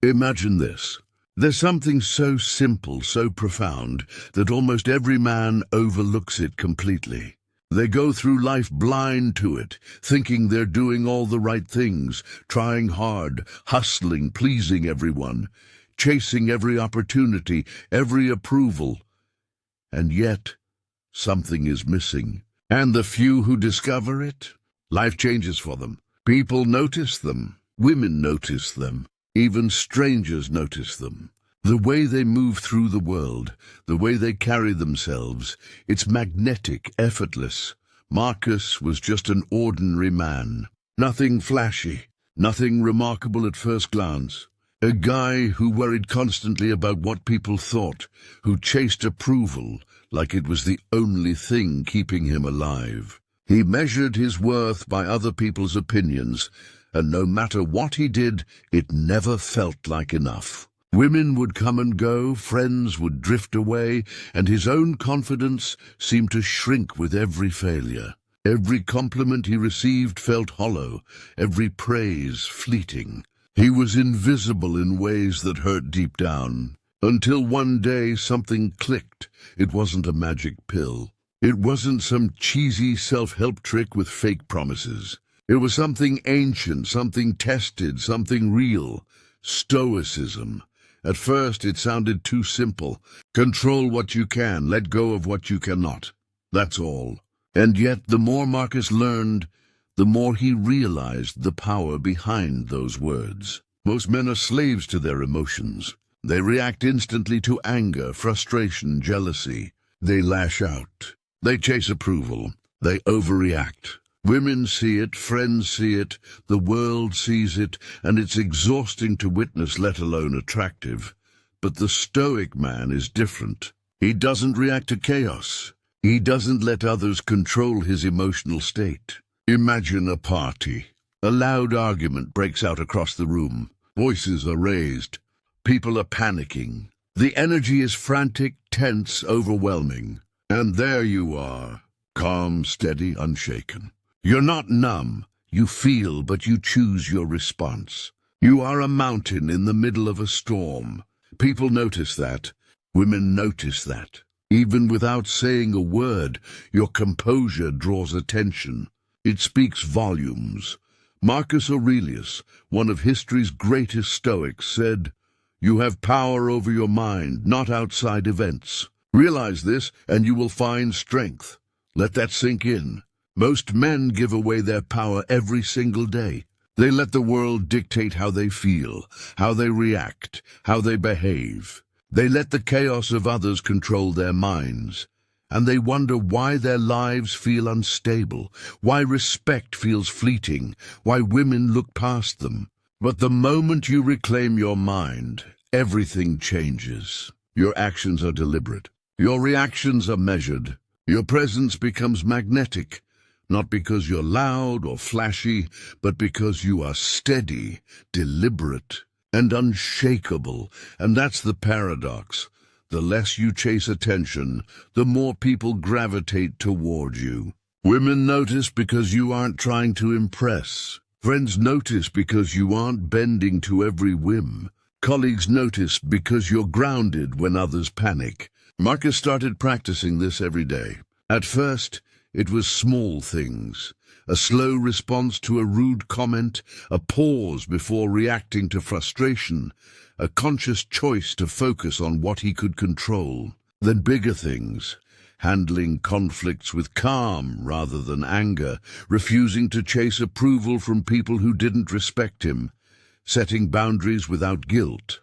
Imagine this. There's something so simple, so profound, that almost every man overlooks it completely. They go through life blind to it, thinking they're doing all the right things, trying hard, hustling, pleasing everyone, chasing every opportunity, every approval. And yet, something is missing. And the few who discover it, life changes for them. People notice them. Women notice them. Even strangers notice them. The way they move through the world, the way they carry themselves, it's magnetic, effortless. Marcus was just an ordinary man. Nothing flashy, nothing remarkable at first glance. A guy who worried constantly about what people thought, who chased approval like it was the only thing keeping him alive. He measured his worth by other people's opinions, and no matter what he did, it never felt like enough. Women would come and go, friends would drift away, and his own confidence seemed to shrink with every failure. Every compliment he received felt hollow, every praise fleeting. He was invisible in ways that hurt deep down. Until one day something clicked. It wasn't a magic pill. It wasn't some cheesy self-help trick with fake promises. It was something ancient, something tested, something real. Stoicism. At first it sounded too simple. Control what you can, let go of what you cannot. That's all. And yet the more Marcus learned, the more he realized the power behind those words. Most men are slaves to their emotions. They react instantly to anger, frustration, jealousy. They lash out. They chase approval. They overreact. Women see it, friends see it, the world sees it, and it's exhausting to witness, let alone attractive. But the Stoic man is different. He doesn't react to chaos. He doesn't let others control his emotional state. Imagine a party. A loud argument breaks out across the room. Voices are raised. People are panicking. The energy is frantic, tense, overwhelming. And there you are, calm, steady, unshaken. You're not numb. You feel, but you choose your response. You are a mountain in the middle of a storm. People notice that. Women notice that. Even without saying a word, your composure draws attention. It speaks volumes. Marcus Aurelius, one of history's greatest Stoics, said, "You have power over your mind, not outside events. Realize this, and you will find strength." Let that sink in. Most men give away their power every single day. They let the world dictate how they feel, how they react, how they behave. They let the chaos of others control their minds. And they wonder why their lives feel unstable, why respect feels fleeting, why women look past them. But the moment you reclaim your mind, everything changes. Your actions are deliberate. Your reactions are measured. Your presence becomes magnetic. Not because you're loud or flashy, but because you are steady, deliberate, and unshakable. And that's the paradox. The less you chase attention, the more people gravitate toward you. Women notice because you aren't trying to impress. Friends notice because you aren't bending to every whim. Colleagues notice because you're grounded when others panic. Marcus started practicing this every day. At first, it was small things, a slow response to a rude comment, a pause before reacting to frustration, a conscious choice to focus on what he could control. Then bigger things, handling conflicts with calm rather than anger, refusing to chase approval from people who didn't respect him, setting boundaries without guilt.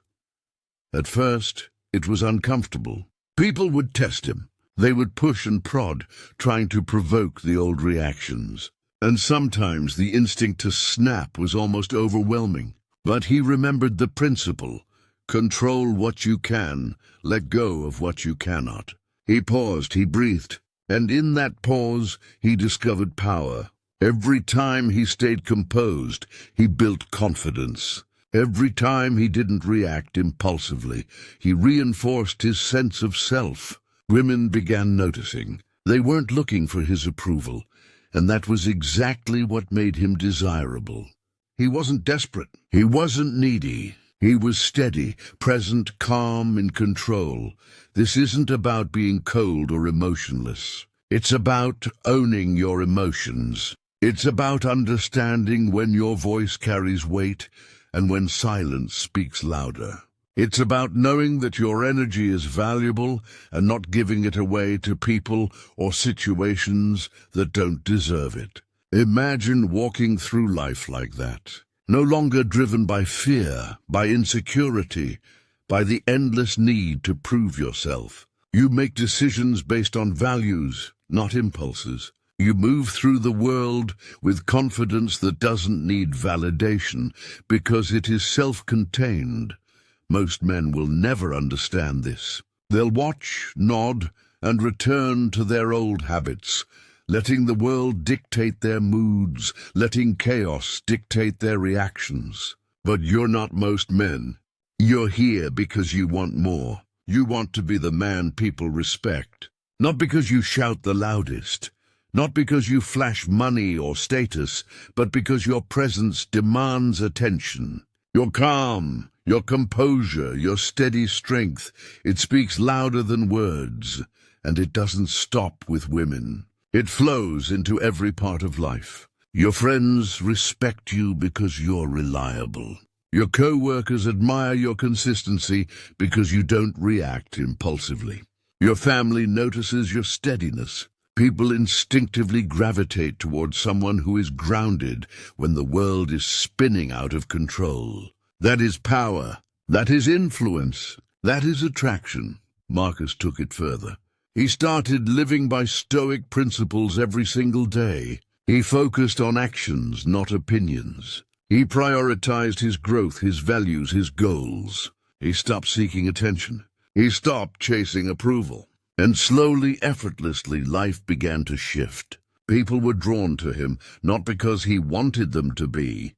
At first, it was uncomfortable. People would test him. They would push and prod, trying to provoke the old reactions. And sometimes the instinct to snap was almost overwhelming. But he remembered the principle: control what you can, let go of what you cannot. He paused, he breathed, and in that pause he discovered power. Every time he stayed composed, he built confidence. Every time he didn't react impulsively, he reinforced his sense of self. Women began noticing. They weren't looking for his approval, and that was exactly what made him desirable. He wasn't desperate. He wasn't needy. He was steady, present, calm, in control. This isn't about being cold or emotionless. It's about owning your emotions. It's about understanding when your voice carries weight and when silence speaks louder. It's about knowing that your energy is valuable and not giving it away to people or situations that don't deserve it. Imagine walking through life like that, no longer driven by fear, by insecurity, by the endless need to prove yourself. You make decisions based on values, not impulses. You move through the world with confidence that doesn't need validation because it is self-contained. Most men will never understand this. They'll watch, nod, and return to their old habits, letting the world dictate their moods, letting chaos dictate their reactions. But you're not most men. You're here because you want more. You want to be the man people respect. Not because you shout the loudest, not because you flash money or status, but because your presence demands attention. Your calm, your composure, your steady strength, it speaks louder than words, and it doesn't stop with women. It flows into every part of life. Your friends respect you because you're reliable. Your co-workers admire your consistency because you don't react impulsively. Your family notices your steadiness. People instinctively gravitate towards someone who is grounded when the world is spinning out of control. That is power. That is influence. That is attraction. Marcus took it further. He started living by Stoic principles every single day. He focused on actions, not opinions. He prioritized his growth, his values, his goals. He stopped seeking attention. He stopped chasing approval. And slowly, effortlessly, life began to shift. People were drawn to him, not because he wanted them to be,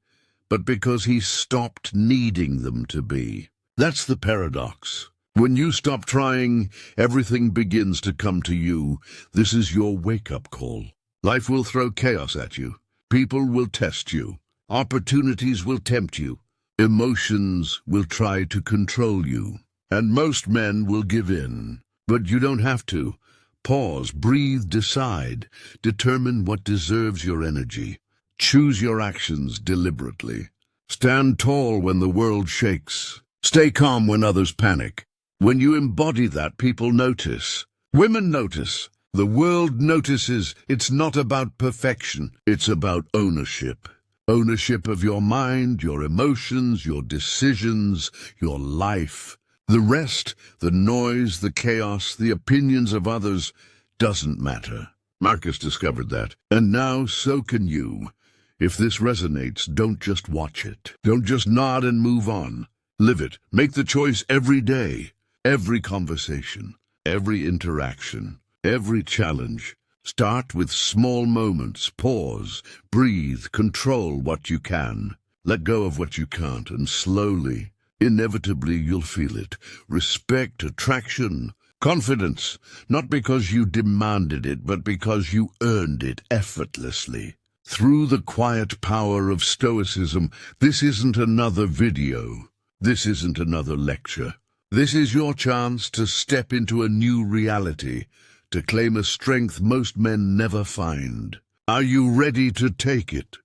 but because he stopped needing them to be. That's the paradox. When you stop trying, everything begins to come to you. This is your wake-up call. Life will throw chaos at you. People will test you. Opportunities will tempt you. Emotions will try to control you. And most men will give in. But you don't have to. Pause, breathe, decide. Determine what deserves your energy. Choose your actions deliberately. Stand tall when the world shakes. Stay calm when others panic. When you embody that, people notice. Women notice. The world notices. It's not about perfection. It's about ownership. Ownership of your mind, your emotions, your decisions, your life. The rest, the noise, the chaos, the opinions of others, doesn't matter. Marcus discovered that. And now so can you. If this resonates, don't just watch it. Don't just nod and move on. Live it. Make the choice every day, every conversation, every interaction, every challenge. Start with small moments. Pause, breathe, control what you can. Let go of what you can't, and slowly, inevitably, you'll feel it. Respect, attraction, confidence, not because you demanded it, but because you earned it effortlessly. Through the quiet power of Stoicism, this isn't another video. This isn't another lecture. This is your chance to step into a new reality, to claim a strength most men never find. Are you ready to take it?